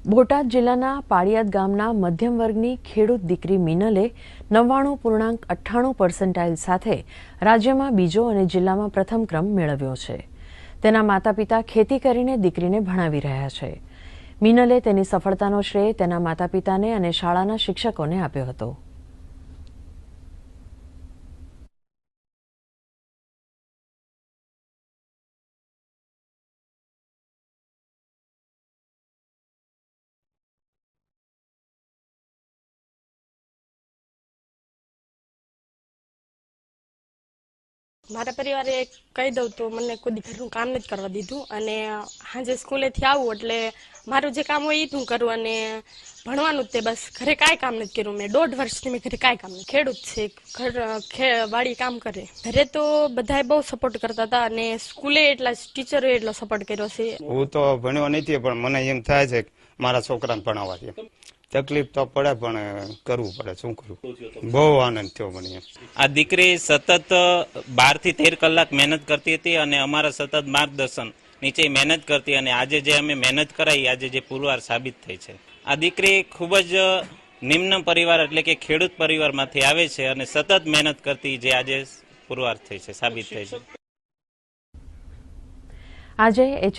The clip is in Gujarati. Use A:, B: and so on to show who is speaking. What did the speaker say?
A: બોટાદ જિલ્લાના પાળિયાદ ગામના મધ્યમ વર્ગની ખેડૂત દીકરી મિનલે 99.98% સાથે રાજ્યમાં બીજો અને જિલ્લામાં પ્રથમ ક્રમ મેળવ્યો છે। તેના માતા પિતા ખેતી કરીને દીકરીને ભણાવી રહ્યા છે। મિનલે તેની સફળતાનો શ્રેય તેના માતા પિતાને અને શાળાના શિક્ષકોને આપ્યો હતો।
B: મારા પરિવારે કહી દઉં તો મને કોઈ ઘરનું કામ નથી કરવા દીધું અને સાંજે સ્કૂલેથી આવું એટલે મારું જે કામ હોય એ હું કરું અને ભણવાનું જ તે બસ ઘરે કાંઈ કામ નથી કર્યું મેં 1.5 વર્ષથી મેં ઘરે કાંઈ કામ નહીં ખેડૂત છે વાડી કામ કરે ઘરે તો બધાએ બહુ સપોર્ટ કરતા હતા અને સ્કૂલે એટલા ટીચરોએ એટલો સપોર્ટ કર્યો છે।
C: હું તો ભણ્યો નથી પણ મને એમ થાય છે કે મારા છોકરાને ભણાવવા છે। તકલીફ તો પડે પણ કરવું પડે, શું કરું। બહુ આનંદ થયો મને।
D: આ દીકરી સતત 12 થી 13 કલાક મહેનત કરતી હતી અને અમારા સતત માર્ગદર્શન નીચે મહેનત કરતી અને આજે જે અમે મહેનત કરાઈ આજે જે પુરવાર સાબિત થઈ છે। આ દીકરી ખૂબ જ નિમ્ન પરિવાર એટલે કે ખેડૂત પરિવારમાંથી આવે છે અને સતત મહેનત કરતી જે આજે પુરવાર થઈ છે, સાબિત થઈ છે।
A: આજે એચ